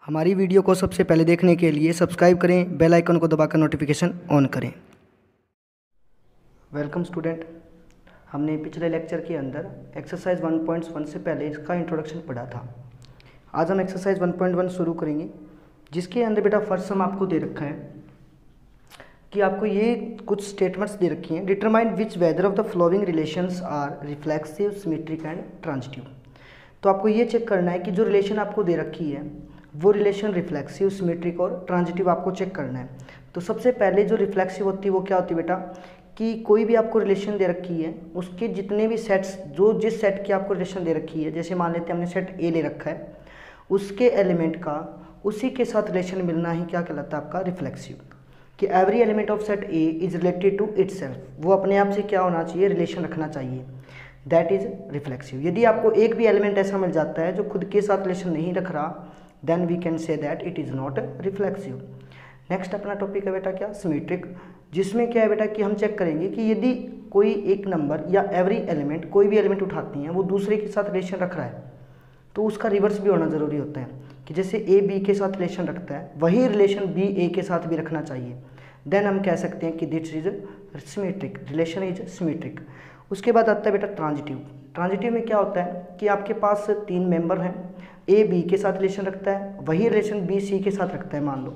हमारी वीडियो को सबसे पहले देखने के लिए सब्सक्राइब करें, बेल आइकन को दबाकर नोटिफिकेशन ऑन करें। वेलकम स्टूडेंट, हमने पिछले लेक्चर के अंदर एक्सरसाइज 1.1 से पहले इसका इंट्रोडक्शन पढ़ा था। आज हम एक्सरसाइज 1.1 शुरू करेंगे, जिसके अंदर बेटा फर्स्ट सम आपको दे रखा है कि आपको ये कुछ स्टेटमेंट्स दे रखी हैं। Determine which whether of the following relations are reflexive, symmetric and transitive. तो आपको ये चेक करना है कि जो रिलेशन आपको दे रखी है वो रिलेशन रिफ्लेक्सिव, सिमेट्रिक और ट्रांजिटिव आपको चेक करना है। तो सबसे पहले जो रिफ्लेक्सिव होती है वो क्या होती है बेटा, कि कोई भी आपको रिलेशन दे रखी है उसके जितने भी सेट्स, जो जिस सेट की आपको रिलेशन दे रखी है, जैसे मान लेते हैं हमने सेट ए ले रखा है, उसके एलिमेंट का उसी के साथ रिलेशन मिलना ही क्या कहलाता है आपका रिफ्लेक्सिव। कि every element of set A is related to itself, वो अपने आप से क्या होना चाहिए, रिलेशन रखना चाहिए, दैट इज रिफ्लेक्सिव। यदि आपको एक भी एलिमेंट ऐसा मिल जाता है जो खुद के साथ रिलेशन नहीं रख रहा, then we can say that it is not reflexive. Next अपना टॉपिक है बेटा क्या, सिमेट्रिक, जिसमें क्या है बेटा कि हम चेक करेंगे कि यदि कोई एक नंबर या एवरी एलिमेंट, कोई भी एलिमेंट उठाती हैं, वो दूसरे के साथ रिलेशन रख रहा है तो उसका रिवर्स भी होना ज़रूरी होता है। कि जैसे ए बी के साथ रिलेशन रखता है, वही रिलेशन बी ए के साथ भी रखना चाहिए, देन हम कह सकते हैं कि this is symmetric, relation is symmetric. उसके बाद आता है बेटा ट्रांजिटिव। ट्रांजिटिव में क्या होता है कि आपके पास तीन मेंबर हैं, ए बी के साथ रिलेशन रखता है, वही रिलेशन बी सी के साथ रखता है मान लो,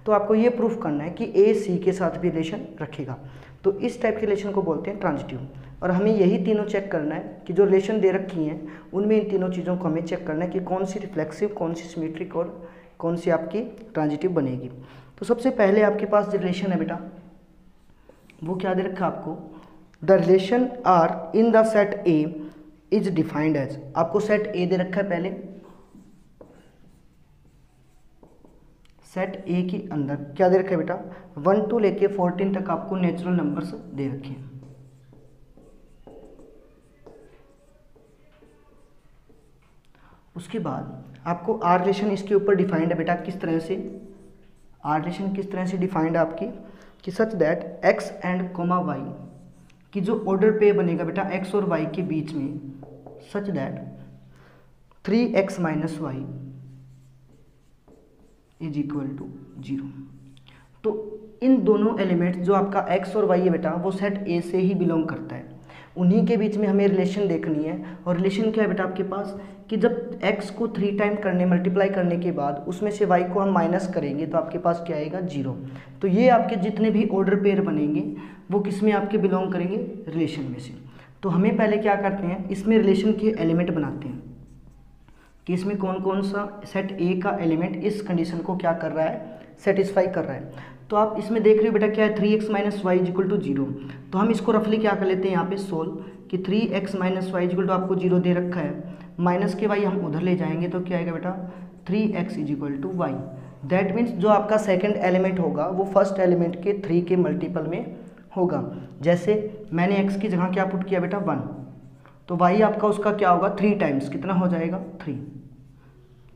तो आपको ये प्रूफ करना है कि ए सी के साथ भी रिलेशन रखेगा। तो इस टाइप के रिलेशन को बोलते हैं ट्रांजिटिव। और हमें यही तीनों चेक करना है कि जो रिलेशन दे रखी हैं उनमें इन तीनों चीज़ों को हमें चेक करना है कि कौन सी रिफ्लेक्सिव, कौन सी सिमेट्रिक और कौन सी आपकी ट्रांजिटिव बनेगी। तो सबसे पहले आपके पास जो रिलेशन है बेटा वो क्या दे रखा है आपको, the relation R in the set A is defined as, आपको सेट ए दे रखा है। पहले सेट ए के अंदर क्या दे रखा है बेटा, 1 to लेके 14 तक आपको नेचुरल नंबर्स दे रखे हैं। उसके बाद आपको आर रिलेशन इसके ऊपर डिफाइंड है बेटा, किस तरह से, आर रिलेशन किस तरह से डिफाइंड है आपकी, कि such that x and comma y की जो ऑर्डर पे बनेगा बेटा एक्स और वाई के बीच में, such that 3x - y is equal to 0। तो इन दोनों एलिमेंट जो आपका x और y है बेटा वो सेट A से ही बिलोंग करता है, उन्हीं के बीच में हमें रिलेशन देखनी है। और रिलेशन क्या है बेटा आपके पास, कि जब x को 3 टाइम करने, मल्टीप्लाई करने के बाद उसमें से y को हम माइनस करेंगे तो आपके पास क्या आएगा, 0। तो ये आपके जितने भी ऑर्डर पेयर बनेंगे वो किस में आपके बिलोंग करेंगे, रिलेशन में से। तो हमें पहले क्या करते हैं, इसमें रिलेशन के एलिमेंट बनाते हैं कि इसमें कौन कौन सा सेट ए का एलिमेंट इस कंडीशन को क्या कर रहा है, सेटिस्फाई कर रहा है। तो आप इसमें देख रहे हो बेटा क्या है, 3x - y इक्वल टू 0। तो हम इसको रफली क्या कर लेते हैं यहाँ पे सोल्व, कि 3x - y इक्वल टू आपको 0 दे रखा है, माइनस के y हम उधर ले जाएंगे तो क्या आएगा बेटा 3x equal to y। That means जो आपका सेकेंड एलिमेंट होगा वो फर्स्ट एलिमेंट के 3 के मल्टीपल में होगा। जैसे मैंने x की जगह क्या पुट किया बेटा 1, तो y आपका उसका क्या होगा 3 टाइम्स, कितना हो जाएगा 3।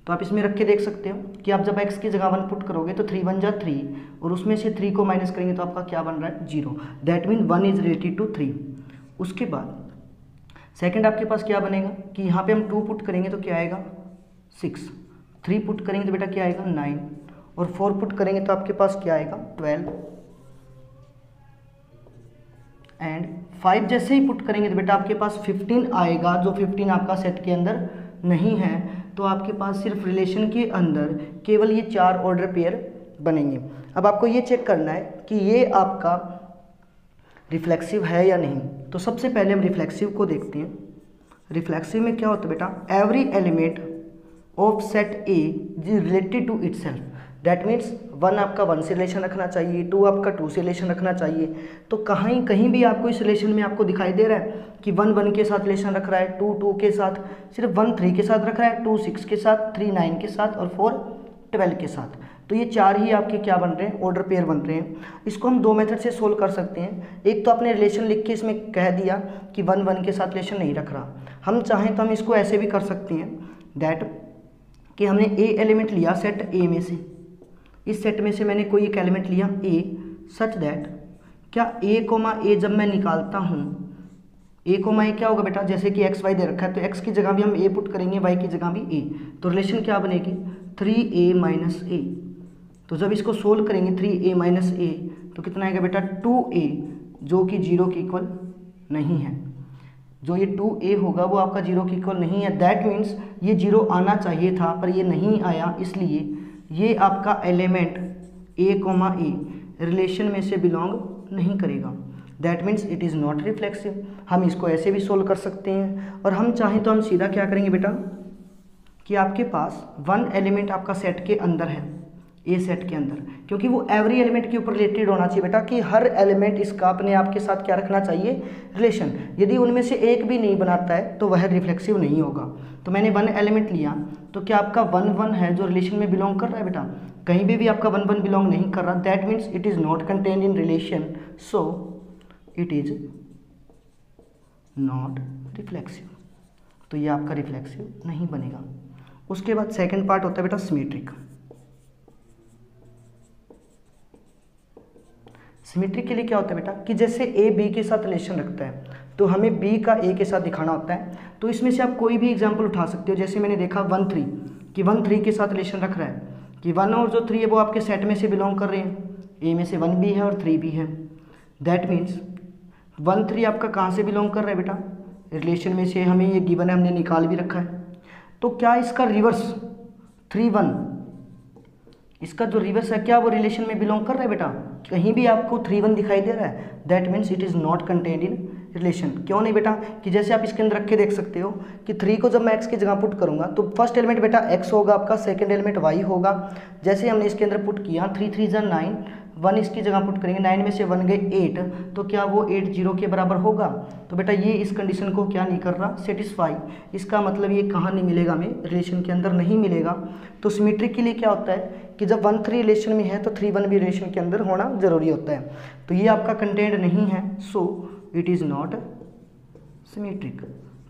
तो आप इसमें रख के देख सकते हो कि आप जब x की जगह 1 पुट करोगे तो 3 × 1 = 3 और उसमें से 3 को माइनस करेंगे तो आपका क्या बन रहा है 0। That mean 1 is related to 3। उसके बाद सेकंड आपके पास क्या बनेगा कि यहाँ पे हम 2 पुट करेंगे तो क्या आएगा 6, 3 पुट करेंगे तो बेटा क्या आएगा 9 और 4 पुट करेंगे तो आपके पास क्या आएगा 12 एंड 5 जैसे ही पुट करेंगे तो बेटा आपके पास 15 आएगा, जो 15 आपका सेट के अंदर नहीं है। तो आपके पास सिर्फ रिलेशन के अंदर केवल ये 4 ऑर्डर पेयर बनेंगे। अब आपको ये चेक करना है कि ये आपका रिफ्लेक्सिव है या नहीं। तो सबसे पहले हम रिफ्लेक्सिव को देखते हैं। रिफ्लेक्सिव में क्या होता है बेटा, every element of set A is related to itself. That means 1 आपका 1 से रिलेशन रखना चाहिए, 2 आपका 2 से रिलेशन रखना चाहिए। तो कहीं भी आपको इस रिलेशन में आपको दिखाई दे रहा है कि 1 1 के साथ रिलेशन रख रहा है, 2 2 के साथ, सिर्फ 1 3 के साथ रख रहा है, 2 6 के साथ, 3 9 के साथ और 4 12 के साथ। तो ये 4 ही आपके क्या बन रहे हैं, ऑर्डर पेयर बन रहे हैं। इसको हम 2 मेथड से सोल्व कर सकते हैं। एक तो आपने रिलेशन लिख के इसमें कह दिया कि 1 1 के साथ रिलेशन नहीं रख रहा। हम चाहें तो हम इसको ऐसे भी कर सकते हैं दैट कि हमने ए एलिमेंट लिया सेट ए में से, इस सेट में से मैंने कोई एक एलिमेंट लिया ए, सच दैट क्या a, जब मैं निकालता हूँ ए कोमा ए क्या होगा बेटा, जैसे कि एक्स वाई दे रखा है तो एक्स की जगह भी हम ए पुट करेंगे, वाई की जगह भी ए, तो रिलेशन क्या बनेगी 3a माइनस ए। तो जब इसको सोल्व करेंगे 3a माइनस ए तो कितना आएगा बेटा 2a, जो कि 0 के इक्वल नहीं है। जो ये 2a होगा वो आपका 0 के इक्वल नहीं है। दैट मीन्स ये 0 आना चाहिए था पर ये नहीं आया, इसलिए ये आपका element a comma a relation में से बिलोंग नहीं करेगा। That means it is not reflexive. हम इसको ऐसे भी सोल्व कर सकते हैं, और हम चाहें तो हम सीधा क्या करेंगे बेटा कि आपके पास वन एलिमेंट आपका सेट के अंदर है, ए सेट के अंदर, क्योंकि वो एवरी एलिमेंट के ऊपर रिलेटेड होना चाहिए बेटा, कि हर एलिमेंट इसका अपने आप के साथ क्या रखना चाहिए रिलेशन। यदि उनमें से एक भी नहीं बनाता है तो वह रिफ्लेक्सिव नहीं होगा। तो मैंने वन एलिमेंट लिया तो क्या आपका 1 1 है जो रिलेशन में बिलोंग कर रहा है बेटा, कहीं भी आपका 1 1 बिलोंग नहीं कर रहा। That means it is not contained in relation, so it is not reflexive. तो ये आपका रिफ्लेक्सिव नहीं बनेगा। उसके बाद सेकंड पार्ट होता है बेटा सिमेट्रिक। सिमेट्रिक के लिए क्या होता है बेटा कि जैसे ए बी के साथ रिलेशन रखता है तो हमें बी का ए के साथ दिखाना होता है। तो इसमें से आप कोई भी एग्जांपल उठा सकते हो। जैसे मैंने देखा 1 3 कि 1 3 के साथ रिलेशन रख रहा है कि 1 और जो 3 है वो आपके सेट में से बिलोंग कर रहे हैं, ए में से 1 भी है और 3 भी है। दैट मीन्स 1 3 आपका कहाँ से बिलोंग कर रहा है बेटा, रिलेशन में से। हमें ये गिवन है, हमने निकाल भी रखा है। तो क्या इसका रिवर्स 3 1, इसका जो रिवर्स है क्या वो रिलेशन में बिलोंग कर रहा है बेटा, कहीं भी आपको 3 1 दिखाई दे रहा है। That means it is not contained in relation. क्यों नहीं बेटा कि जैसे आप इसके अंदर रख के देख सकते हो कि 3 को जब मैं x की जगह पुट करूंगा तो फर्स्ट एलिमेंट बेटा x होगा आपका, सेकंड एलिमेंट y होगा। जैसे हमने इसके अंदर पुट किया 3 3 जा 9, 1 इसकी जगह पुट करेंगे, 9 में से 1 गए 8, तो क्या वो 8 0 के बराबर होगा। तो बेटा ये इस कंडीशन को क्या नहीं कर रहा, सेटिस्फाई। इसका मतलब ये कहाँ नहीं मिलेगा, हमें रिलेशन के अंदर नहीं मिलेगा। तो सिमेट्रिक के लिए क्या होता है कि जब 1 3 रिलेशन में है तो 3 1 भी रिलेशन के अंदर होना जरूरी होता है। तो ये आपका कंटेंट नहीं है, so it is not symmetric.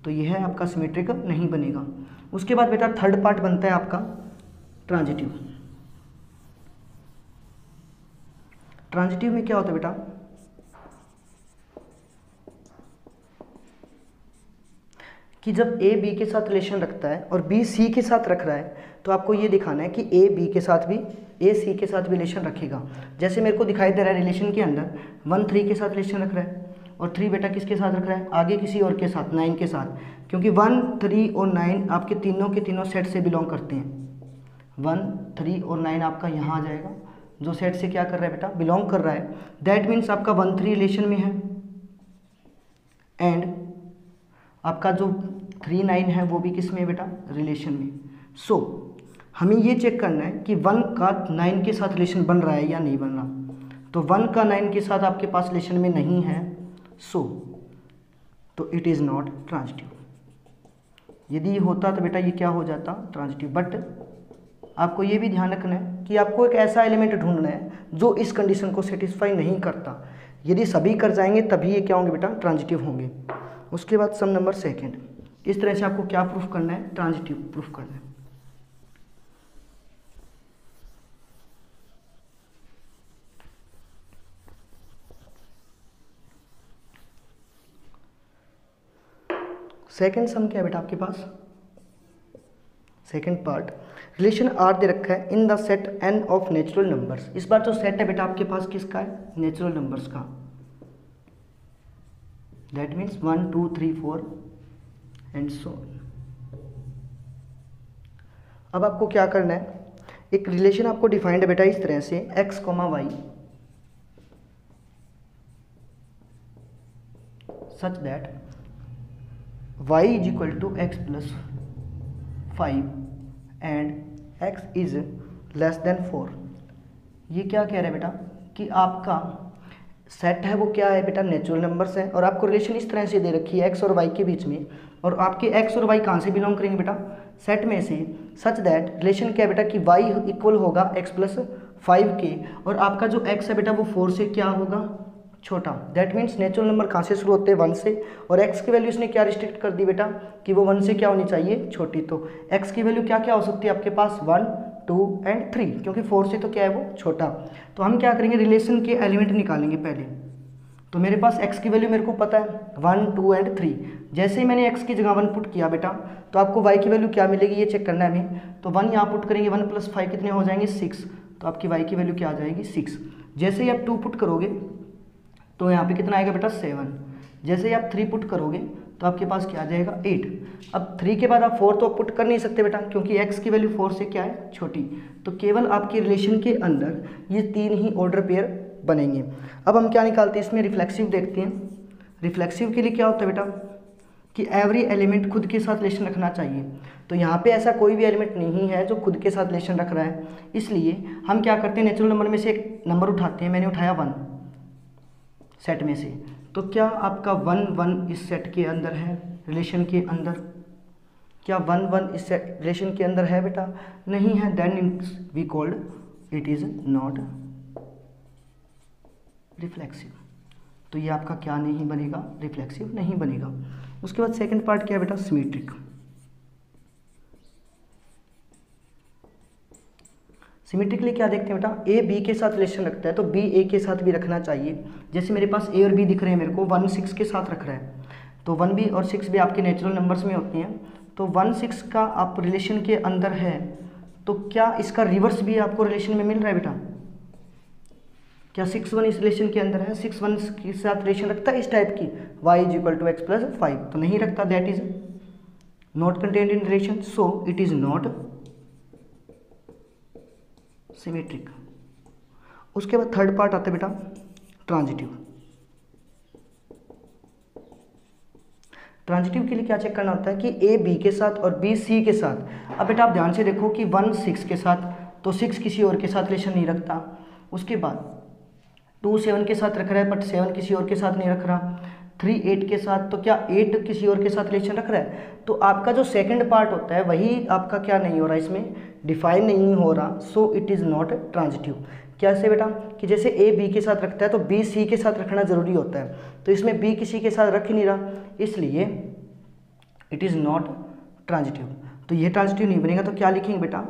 तो यह है आपका सिमेट्रिक नहीं बनेगा। उसके बाद बेटा थर्ड पार्ट बनता है आपका ट्रांजिटिव। ट्रांजिटिव में क्या होता है बेटा कि जब ए बी के साथ रिलेशन रखता है और बी सी के साथ रख रहा है तो आपको ये दिखाना है कि ए बी के साथ भी ए सी के साथ भी रिलेशन रखेगा। जैसे मेरे को दिखाई दे रहा है रिलेशन के अंदर 1 3 के साथ रिलेशन रख रहा है और 3 बेटा किसके साथ रख रहा है, आगे किसी और के साथ 9 के साथ, क्योंकि 1 3 और 9 आपके तीनों के तीनों सेट से बिलोंग करते हैं। 1 3 और 9 आपका यहाँ आ जाएगा, जो सेट से क्या कर रहा है बेटा बिलोंग कर रहा है। दैट मीन्स आपका 1 3 रिलेशन में है एंड आपका जो 3 9 है वो भी किस में बेटा रिलेशन में। सो हमें ये चेक करना है कि 1 का 9 के साथ रिलेशन बन रहा है या नहीं बन रहा। तो 1 का 9 के साथ आपके पास रिलेशन में नहीं है, सो तो इट इज़ नॉट ट्रांजिटिव। यदि होता तो बेटा ये क्या हो जाता ट्रांजिटिव। बट आपको ये भी ध्यान रखना है कि आपको एक ऐसा एलिमेंट ढूंढना है जो इस कंडीशन को सेटिस्फाई नहीं करता। यदि सभी कर जाएंगे तभी ये क्या होंगे बेटा ट्रांजिटिव होंगे। उसके बाद सम नंबर सेकंड, इस तरह से आपको क्या प्रूफ करना है, ट्रांजिटिव प्रूफ करना है। सेकंड सम क्या है बेटा आपके पास, सेकंड पार्ट रिलेशन आर दे रखा है in the set N of natural numbers. इस बार जो सेट है बेटा आपके पास किसका है, नेचुरल नंबर्स का। That means 1 2 3 4 and so. अब आपको क्या करना है, एक रिलेशन आपको डिफाइंड है बेटा इस तरह से x, y such that y is equal to x plus 5 and x is less than 4। ये क्या कह रहा है बेटा कि आपका सेट है वो क्या है बेटा नेचुरल नंबर्स है, और आपको रिलेशन इस तरह से दे रखी है x और y के बीच में, और आपके x और y कहाँ से बिलोंग करेंगे बेटा सेट में से, सच दैट रिलेशन क्या है बेटा कि y इक्वल होगा x प्लस 5 के, और आपका जो x है बेटा वो 4 से क्या होगा छोटा। दैट मीन्स नेचुरल नंबर कहाँ से शुरू होते हैं 1 से, और x की वैल्यू इसने क्या रिस्ट्रिक्ट कर दी बेटा कि वो 1 से क्या होनी चाहिए छोटी। तो x की वैल्यू क्या क्या हो सकती है आपके पास 1 2 एंड 3, क्योंकि 4 से तो क्या है वो छोटा। तो हम क्या करेंगे रिलेशन के एलिमेंट निकालेंगे पहले। तो मेरे पास x की वैल्यू मेरे को पता है 1, 2 एंड 3। जैसे ही मैंने x की जगह 1 पुट किया बेटा, तो आपको y की वैल्यू क्या मिलेगी ये चेक करना है हमें। तो 1 यहाँ पुट करेंगे, 1 + 5 कितने हो जाएंगे 6, तो आपकी y की वैल्यू क्या आ जाएगी 6। जैसे ही आप 2 पुट करोगे तो यहाँ पे कितना आएगा बेटा 7। जैसे ही आप 3 पुट करोगे तो आपके पास क्या आ जाएगा 8। अब 3 के बाद आप 4 तो पुट कर नहीं सकते बेटा, क्योंकि x की वैल्यू 4 से क्या है छोटी। तो केवल आपके रिलेशन के अंदर ये 3 ही ऑर्डर पेयर बनेंगे। अब हम क्या निकालते हैं इसमें, रिफ्लेक्सिव देखते हैं। रिफ्लेक्सिव के लिए क्या होता है बेटा कि एवरी एलिमेंट खुद के साथ रिलेशन रखना चाहिए। तो यहाँ पे ऐसा कोई भी एलिमेंट नहीं है जो खुद के साथ रिलेशन रख रहा है, इसलिए हम क्या करते हैं नेचुरल नंबर में से एक नंबर उठाते हैं। मैंने उठाया 1 सेट में से, तो क्या आपका 1 1 इस सेट के अंदर है, रिलेशन के अंदर? क्या 1 1 इस रिलेशन के अंदर है बेटा? नहीं है। Then we called it is not reflexive. तो ये आपका क्या नहीं बनेगा, रिफ्लेक्सिव नहीं बनेगा। उसके बाद सेकंड पार्ट क्या है बेटा, सिमेट्रिक। सिमेट्रिक के लिए क्या देखते हैं बेटा, ए बी के साथ रिलेशन रखता है तो बी ए के साथ भी रखना चाहिए। जैसे मेरे पास ए और बी दिख रहे हैं, मेरे को 1 6 के साथ रख रहा है, तो 1 भी और 6 भी आपके नेचुरल नंबर्स में होते हैं। तो 1 6 का आप रिलेशन के अंदर है, तो क्या इसका रिवर्स भी आपको रिलेशन में मिल रहा है बेटा? क्या 6 1 इस रिलेशन के अंदर है? 6 1 के साथ रिलेशन रखता है इस टाइप की, y = x + 5, तो नहीं रखता। That is not contained in relation, so it is not symmetric. उसके बाद थर्ड पार्ट आता है बेटा ट्रांजिटिव। ट्रांजिटिव के लिए क्या चेक करना होता है कि ए बी के साथ और बी सी के साथ। अब बेटा आप ध्यान से देखो कि 1 6 के साथ, तो 6 किसी और के साथ रिलेशन नहीं रखता। उसके बाद 2 7 के साथ रख रहा है, बट 7 किसी और के साथ नहीं रख रहा। 3 8 के साथ, तो क्या 8 किसी और के साथ रिलेशन रख रहा है? तो आपका जो सेकंड पार्ट होता है वही आपका क्या नहीं हो रहा, इसमें डिफाइन नहीं हो रहा, so it is not transitive. कैसे बेटा कि जैसे ए बी के साथ रखता है तो बी सी के साथ रखना जरूरी होता है, तो इसमें बी किसी के साथ रख ही नहीं रहा, इसलिए इट इज़ नॉट ट्रांजिटिव। तो ये ट्रांजिटिव नहीं बनेगा। तो क्या लिखेंगे बेटा,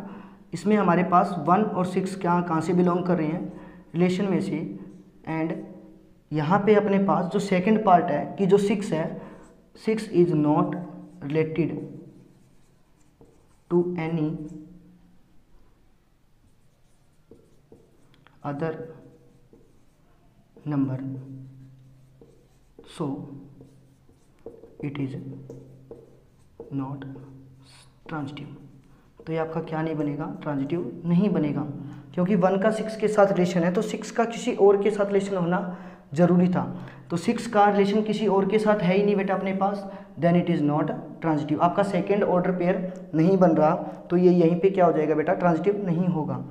इसमें हमारे पास 1 और 6 कहाँ से बिलोंग कर रहे हैं, रिलेशन में से, एंड यहाँ पे अपने पास जो सेकंड पार्ट है कि जो 6 है, 6 is not related to any other number, so it is not transitive. तो ये आपका क्या नहीं बनेगा, ट्रांजिटिव नहीं बनेगा, क्योंकि 1 का 6 के साथ रिलेशन है तो 6 का किसी और के साथ रिलेशन होना जरूरी था। तो 6 का रिलेशन किसी और के साथ है ही नहीं बेटा अपने पास, then it is not transitive. आपका सेकेंड ऑर्डर पेयर नहीं बन रहा, तो ये यहीं पे क्या हो जाएगा बेटा, ट्रांजिटिव नहीं होगा।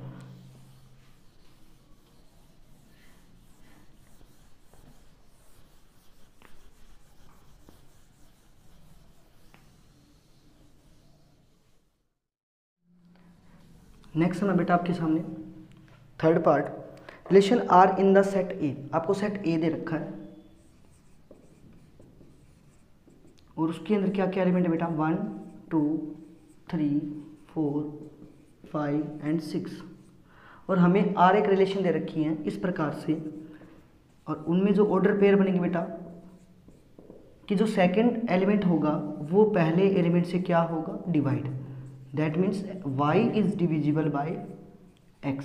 नेक्स्ट है बेटा आपके सामने third part, relation R in the set A. आपको सेट ए दे रखा है और उसके अंदर क्या क्या एलिमेंट है बेटा, 1 2 3 4 5 एंड 6, और हमें आर एक रिलेशन दे रखी है इस प्रकार से, और उनमें जो ऑर्डर पेयर बनेंगे बेटा कि जो सेकंड एलिमेंट होगा वो पहले एलिमेंट से क्या होगा, divide. That means y is divisible by x।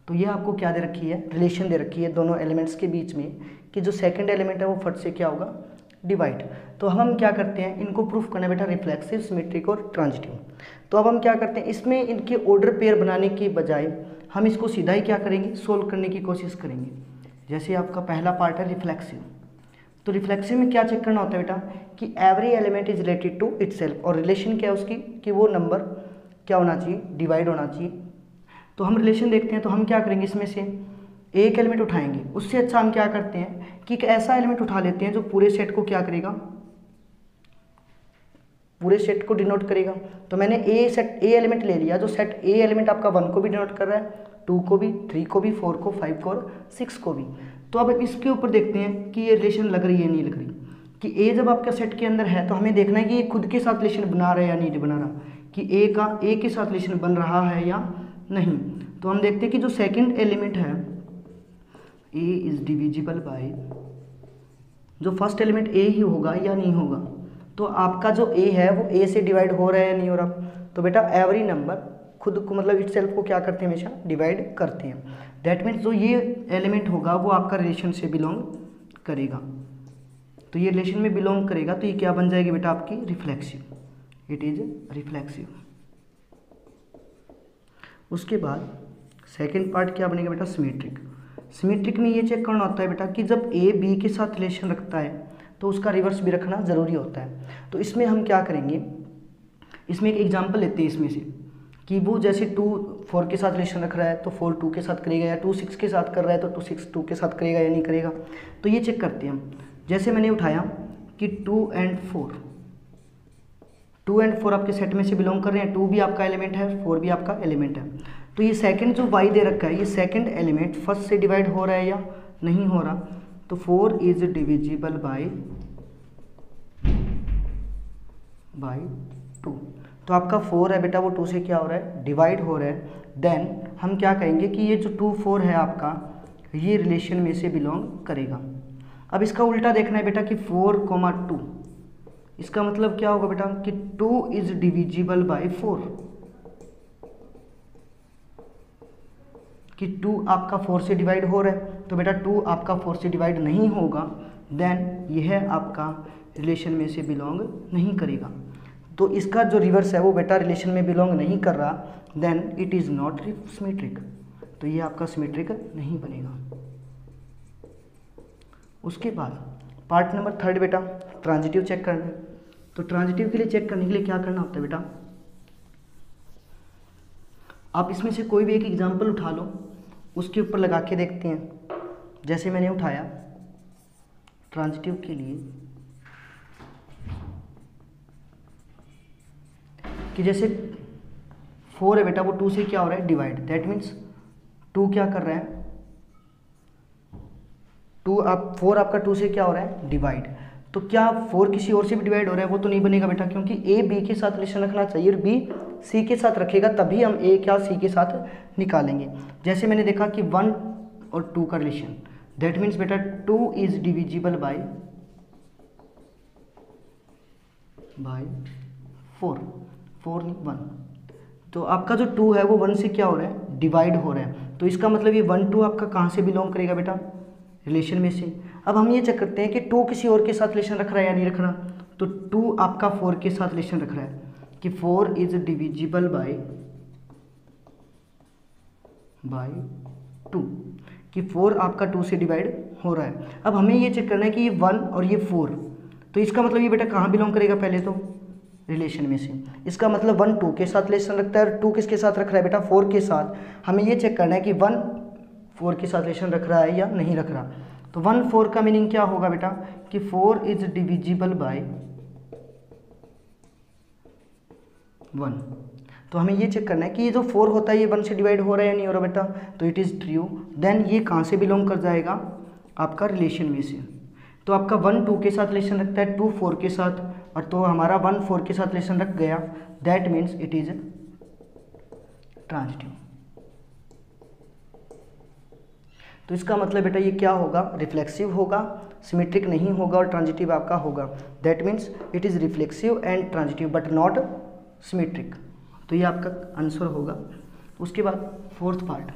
तो ये आपको क्या दे रखी है, रिलेशन दे रखी है दोनों एलिमेंट्स के बीच में कि जो सेकंड एलिमेंट है वो फट से क्या होगा, डिवाइड। तो हम क्या करते हैं, इनको प्रूफ करना बेटा रिफ्लेक्सिव, सिमेट्रिक और ट्रांजिटिव। तो अब हम क्या करते हैं, इसमें इनके ऑर्डर पेयर बनाने की बजाय हम इसको सीधा ही क्या करेंगे, सोल्व करने की कोशिश करेंगे। जैसे आपका पहला पार्ट है रिफ्लेक्सिव, तो रिफ्लेक्सिव में क्या चेक करना होता है बेटा कि every element is related to itself, और रिलेशन क्या है उसकी कि वो नंबर क्या होना चाहिए, डिवाइड होना चाहिए। तो हम रिलेशन देखते हैं, तो हम क्या करेंगे, इसमें से एक एलिमेंट उठाएंगे, उससे अच्छा हम क्या करते हैं कि एक ऐसा एलिमेंट उठा लेते हैं जो पूरे सेट को क्या करेगा, पूरे सेट को डिनोट करेगा। तो मैंने ए एलिमेंट ले लिया, जो सेट ए एलिमेंट आपका 1 को भी डिनोट कर रहा है, 2 को भी, 3 को भी, 4 को, 5 को और 6 को भी। तो अब इसके ऊपर देखते हैं कि ये रिलेशन लग रही है नहीं लग रही, कि ए जब आपका सेट के अंदर है तो हमें देखना है कि ये खुद के साथ रिलेशन बना रहा है या नहीं बना रहा, कि ए के साथ रिलेशन बन रहा है या नहीं। तो हम देखते हैं कि जो सेकंड एलिमेंट है ए इज डिविजिबल बाय जो फर्स्ट एलिमेंट ए ही होगा या नहीं होगा। तो आपका जो ए है वो ए से डिवाइड हो रहा है या नहीं हो रहा। तो बेटा एवरी नंबर खुद को मतलब इट सेल्फ को क्या करते हैं, हमेशा डिवाइड करते हैं। दैट मीन्स जो ये एलिमेंट होगा वो आपका रिलेशन से बिलोंग करेगा। तो ये रिलेशन में बिलोंग करेगा तो ये क्या बन जाएगी बेटा, आपकी रिफ्लेक्सिव, इट इज रिफ्लेक्सिव। उसके बाद सेकेंड पार्ट क्या बनेगा बेटा, सिमेट्रिक। सिमेट्रिक में ये चेक करना होता है बेटा कि जब ए बी के साथ रिलेशन रखता है तो उसका रिवर्स भी रखना ज़रूरी होता है। तो इसमें हम क्या करेंगे, इसमें एक एग्जांपल लेते हैं इसमें से कि वो जैसे 2 4 के साथ रिलेशन रख रहा है तो 4 2 के साथ करेगा, या 2 6 के साथ कर रहा है तो 2 6 2 के साथ करेगा या नहीं करेगा। तो ये चेक करते हैं हम। जैसे मैंने उठाया कि 2 and 4, 2 and 4 आपके सेट में से बिलोंग कर रहे हैं, 2 भी आपका एलिमेंट है, 4 भी आपका एलिमेंट है। तो ये सेकंड जो y दे रखा है, ये सेकंड एलिमेंट फर्स्ट से डिवाइड हो रहा है या नहीं हो रहा। तो 4 इज डिविजिबल बाय 2। तो आपका 4 है बेटा वो 2 से क्या हो रहा है, डिवाइड हो रहा है। देन हम क्या कहेंगे कि ये जो 2 4 है आपका, ये रिलेशन में से बिलोंग करेगा। अब इसका उल्टा देखना है बेटा कि 4, 2, इसका मतलब क्या होगा बेटा कि 2 इज डिविजिबल बाय 4, कि 2 आपका 4 से डिवाइड हो रहा है। तो बेटा 2 आपका 4 से डिवाइड नहीं होगा, देन यह आपका रिलेशन में से बिलोंग नहीं करेगा। तो इसका जो रिवर्स है वो बेटा रिलेशन में बिलोंग नहीं कर रहा, then it is not symmetric. तो ये आपका सिमेट्रिक नहीं बनेगा। उसके बाद पार्ट नंबर 3 बेटा ट्रांजिटिव चेक करना है। तो ट्रांजिटिव के लिए चेक करने के लिए क्या करना होता है बेटा, आप इसमें से कोई भी एक एग्जांपल उठा लो, उसके ऊपर लगा के देखते हैं। जैसे मैंने उठाया ट्रांजिटिव के लिए कि जैसे 4 है बेटा वो 2 से क्या हो रहा है, डिवाइड। दैट मीन्स 2 क्या कर रहा है, 4 आपका 2 से क्या हो रहा है, डिवाइड। तो क्या 4 किसी और से भी डिवाइड हो रहा है, वो तो नहीं बनेगा बेटा, क्योंकि ए बी के साथ रिलेशन रखना चाहिए और बी सी के साथ रखेगा, तभी हम ए क्या सी के साथ निकालेंगे। जैसे मैंने देखा कि 1 और 2 का रिलेशन, दैट मीन्स बेटा 2 इज डिविजिबल बाय 4, 4 नहीं 1। तो आपका जो 2 है वो 1 से क्या हो रहा है, डिवाइड हो रहा है। तो इसका मतलब ये 1 2 आपका कहाँ से बिलोंग करेगा बेटा, रिलेशन में से। अब हम ये चेक करते हैं कि 2 किसी और के साथ रिलेशन रख रहा है या नहीं रख रहा। तो 2 आपका 4 के साथ रिलेशन रख रहा है कि 4 इज डिविजिबल बाय 2, कि 4 आपका 2 से डिवाइड हो रहा है। अब हमें ये चेक करना है कि ये 1 और ये 4, तो इसका मतलब ये बेटा कहाँ बिलोंग करेगा, पहले तो रिलेशन में से। इसका मतलब 1 2 के साथ रिलेशन रखता है और 2 किसके साथ रख रहा है बेटा, 4 के साथ। हमें ये चेक करना है कि 1 4 के साथ रिलेशन रख रहा है या नहीं रख रहा। तो 1 4 का मीनिंग क्या होगा बेटा कि 4 इज डिविजिबल बाय 1। तो हमें ये चेक करना है कि ये जो 4 होता है ये 1 से डिवाइड हो रहा है या नहीं हो रहा बेटा। तो इट इज़ ट्रू। देन ये कहाँ से बिलोंग कर जाएगा, आपका रिलेशन में से। तो आपका 1 2 के साथ रिलेशन रखता है, 2 4 के साथ, और तो हमारा 1 4 के साथ रिलेशन रख गया, that means it is transitive. तो इसका मतलब बेटा ये क्या होगा, रिफ्लेक्सिव होगा, सिमेट्रिक नहीं होगा और ट्रांजिटिव आपका होगा। That means it is reflexive and transitive but not symmetric. तो ये आपका आंसर होगा। उसके बाद फोर्थ पार्ट,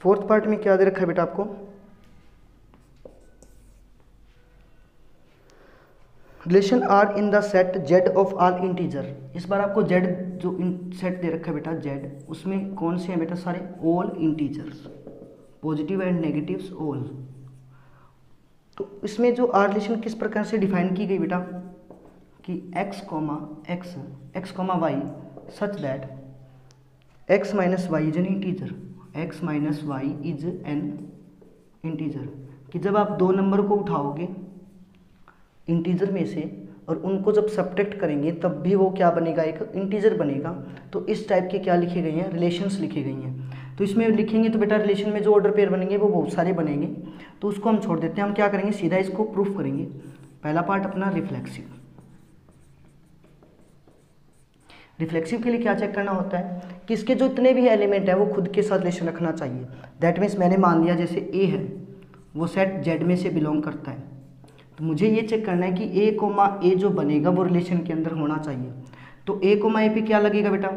फोर्थ पार्ट में क्या दे रखा है बेटा आपको, relation R in the set Z of all integer. इस बार आपको जेड जो सेट दे रखा है बेटा जेड, उसमें कौन से हैं बेटा, सारे all integers, positive and negatives all. तो इसमें जो आर रिलेशन किस प्रकार से डिफाइन की गई बेटा कि x, y such that x minus y is an integer, x minus y is an integer, कि जब आप दो नंबर को उठाओगे इंटीजर में से और उनको जब सब्ट्रैक्ट करेंगे तब भी वो क्या बनेगा, एक इंटीजर बनेगा। तो इस टाइप के क्या लिखे गए हैं, रिलेशंस लिखे गई हैं। तो इसमें लिखेंगे तो बेटा रिलेशन में जो ऑर्डर पेयर बनेंगे वो बहुत सारे बनेंगे, तो उसको हम छोड़ देते हैं। हम क्या करेंगे, सीधा इसको प्रूफ करेंगे। पहला पार्ट अपना रिफ्लेक्सिव। रिफ्लेक्सिव के लिए क्या चेक करना होता है कि इसके जो इतने भी एलिमेंट है वो खुद के साथ रिलेशन रखना चाहिए। दैट मीन्स मैंने मान लिया जैसे ए है वो सेट जेड में से बिलोंग करता है, तो मुझे ये चेक करना है कि ए कोमा ए जो बनेगा वो रिलेशन के अंदर होना चाहिए। तो ए कोमा ए पे क्या लगेगा बेटा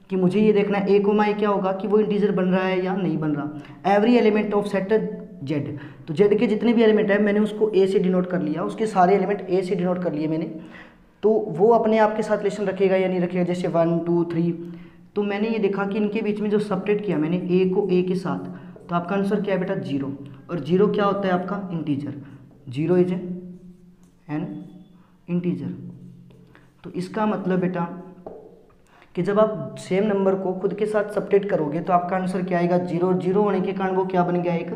कि मुझे ये देखना है ए कोमा ए क्या होगा कि वो इंटीजर बन रहा है या नहीं बन रहा। Every element of set Z, तो जेड के जितने भी एलिमेंट है मैंने उसको ए से डिनोट कर लिया, उसके सारे एलिमेंट ए से डिनोट कर लिए मैंने, तो वो अपने आप के साथ रिलेशन रखेगा या नहीं रखेगा। जैसे 1 2 3, तो मैंने ये देखा कि इनके बीच में जो सब्ट्रैक्ट किया मैंने ए को ए के साथ, तो आपका आंसर क्या है बेटा 0, और 0 क्या होता है आपका इंटीजर, 0 इज एन इंटीजर। तो इसका मतलब बेटा कि जब आप सेम नंबर को खुद के साथ सब्ट्रैक्ट करोगे तो आपका आंसर क्या आएगा 0, 0 होने के कारण वो क्या बन गया एक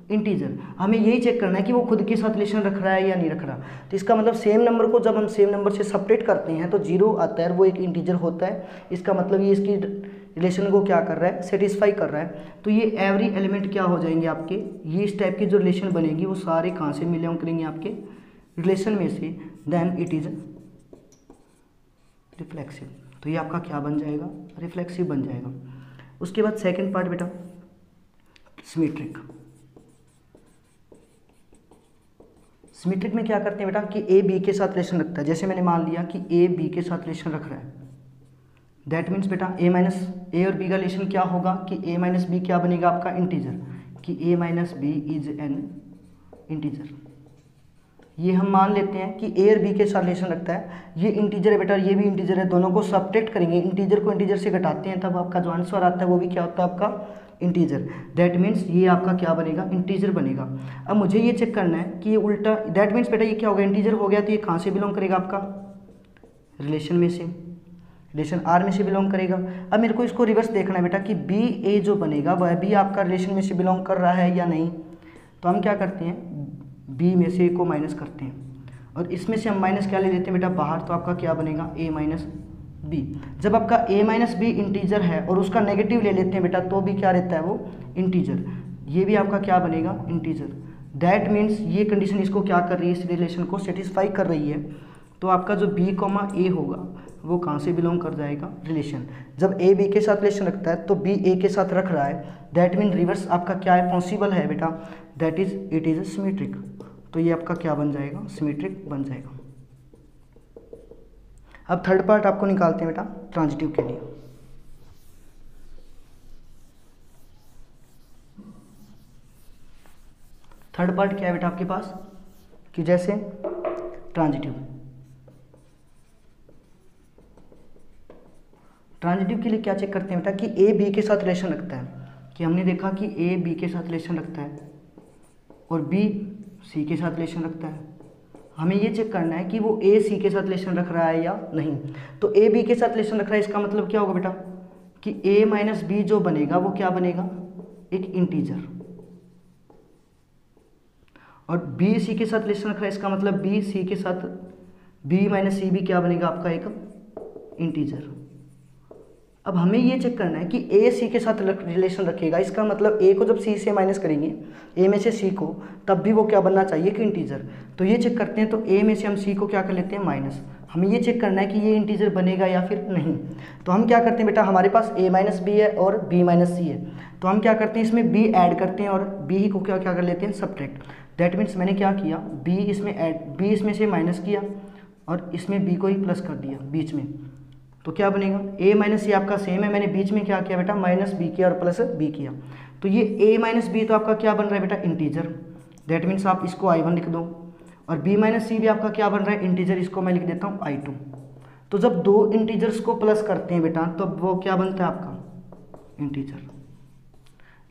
इंटीजर। हमें यही चेक करना है कि वो खुद के साथ रिलेशन रख रहा है या नहीं रख रहा। तो इसका मतलब सेम नंबर को जब हम सेम नंबर से सब्ट्रैक्ट करते हैं तो 0 आता है, वो एक इंटीजर होता है। इसका मतलब ये इसकी रिलेशन को क्या कर रहा है, सेटिस्फाई कर रहा है। तो ये एवरी एलिमेंट क्या हो जाएंगे आपके, ये इस टाइप की जो रिलेशन बनेगी वो सारे कहाँ से बिलोंग करेंगे आपके रिलेशन में से, देन इट इज रिफ्लेक्सिव। तो ये आपका क्या बन जाएगा, रिफ्लेक्सिव बन जाएगा। उसके बाद सेकंड पार्ट बेटा सिमेट्रिक। सिमेट्रिक में क्या करते हैं बेटा कि ए बी के साथ रिलेशन रखता है। जैसे मैंने मान लिया कि ए बी के साथ रिलेशन रख रहा है, दैट मीन्स बेटा ए और बी का रिलेशन क्या होगा कि ए माइनस बी क्या बनेगा आपका इंटीजर, कि A minus B is an integer. ये हम मान लेते हैं कि ए और बी के साथ रिलेशन रखता है, ये इंटीजर है बेटा, ये भी इंटीजर है, दोनों को सब्ट्रैक्ट करेंगे, इंटीजर को इंटीजर से घटाते हैं तब आपका जो आंसर आता है वो भी क्या होता है आपका इंटीजर। दैट मीन्स ये आपका क्या बनेगा इंटीजर बनेगा। अब मुझे ये चेक करना है कि ये उल्टा, दैट मीन्स बेटा ये क्या होगा इंटीजर हो गया, तो ये कहाँ से बिलोंग करेगा आपका रिलेशन में से, रिलेशन आर में से बिलोंग करेगा। अब मेरे को इसको रिवर्स देखना है बेटा कि बी ए जो बनेगा वह भी आपका रिलेशन में से बिलोंग कर रहा है या नहीं। तो हम क्या करते हैं बी में से ए को माइनस करते हैं और इसमें से हम माइनस क्या ले लेते हैं बेटा बाहर, तो आपका क्या बनेगा ए माइनस बी। जब आपका ए माइनस बी इंटीजर है और उसका नेगेटिव ले लेते हैं बेटा तो भी क्या रहता है वो इंटीजर, ये भी आपका क्या बनेगा इंटीजर। दैट मीन्स ये कंडीशन इसको क्या कर रही है, इस रिलेशन को सेटिस्फाई कर रही है। तो आपका जो बी कॉमा ए होगा वो कहाँ से बिलोंग कर जाएगा रिलेशन। जब ए बी के साथ रिलेशन रखता है तो बी ए के साथ रख रहा है, दैट मीन रिवर्स आपका क्या है पॉसिबल है बेटा, that is it is symmetric. तो ये आपका क्या बन जाएगा सिमेट्रिक बन जाएगा। अब थर्ड पार्ट आपको निकालते हैं बेटा ट्रांजिटिव के लिए। थर्ड पार्ट क्या है बेटा आपके पास कि जैसे ट्रांजिटिव, ट्रांजिटिव के लिए क्या चेक करते हैं बेटा कि ए बी के साथ रिलेशन रखता है, कि हमने देखा कि ए बी के साथ रिलेशन रखता है और बी सी के साथ रिलेशन रखता है। हमें ये चेक करना है कि वो ए सी के साथ रिलेशन रख रहा है या नहीं। तो ए बी के साथ रिलेशन रख रहा है, इसका मतलब क्या होगा बेटा कि ए माइनस बी जो बनेगा वो क्या बनेगा एक इंटीजर, और बी सी के साथ रिलेशन रख रहा है, इसका मतलब बी सी के साथ बी माइनस सी भी क्या बनेगा आपका एक इंटीजर। अब हमें ये चेक करना है कि ए सी के साथ रिलेशन रखेगा, इसका मतलब ए को जब सी से माइनस करेंगे ए में से सी को, तब भी वो क्या बनना चाहिए कि इंटीजर। तो ये चेक करते हैं, तो ए में से हम सी को क्या कर लेते हैं माइनस। हमें ये चेक करना है कि ये इंटीजर बनेगा या फिर नहीं। तो हम क्या करते हैं बेटा, हमारे पास ए माइनस बी है और बी माइनस सी है, तो हम क्या करते हैं इसमें बी ऐड करते हैं और बी को क्या कर लेते हैं सब्ट्रैक्ट। दैट मीन्स मैंने क्या किया, बी इसमें ऐड, बी इसमें से माइनस किया और इसमें बी को ही प्लस कर दिया बीच में। तो क्या बनेगा a माइनस सी आपका सेम है, मैंने बीच में क्या किया बेटा माइनस बी किया और प्लस बी किया। तो ये a माइनस बी तो आपका क्या बन रहा है बेटा इंटीजर, दैट मीन्स आप इसको I1 लिख दो, और b माइनस सी भी आपका क्या बन रहा है इंटीजर, इसको मैं लिख देता हूँ I2। तो जब दो इंटीजर्स को प्लस करते हैं बेटा तो वो क्या बनता है आपका इंटीजर।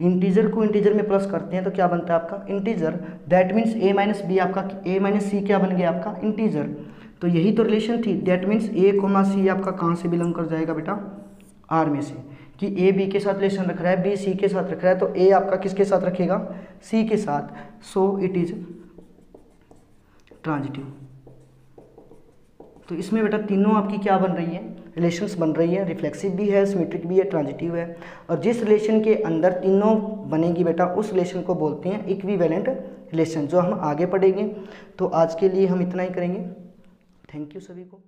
इंटीजर को इंटीजर में प्लस करते हैं तो क्या बनता है आपका integer. That means a minus b आपका a माइनस सी क्या बन गया आपका इंटीजर। तो यही तो रिलेशन थी। That means a comma c आपका कहाँ से बिलोंग कर जाएगा बेटा आर में से, कि ए बी के साथ रिलेशन रख रहा है, बी सी के साथ रख रहा है, तो ए आपका किसके साथ रखेगा सी के साथ। सो इट इज ट्रांजिटिव। तो इसमें बेटा तीनों आपकी क्या बन रही है रिलेशंस बन रही है, रिफ्लेक्सिव भी है, सिमेट्रिक भी है, ट्रांजिटिव है। और जिस रिलेशन के अंदर तीनों बनेगी बेटा उस रिलेशन को बोलते हैं इक्विवेलेंट रिलेशन, जो हम आगे पढ़ेंगे। तो आज के लिए हम इतना ही करेंगे। थैंक यू सभी को।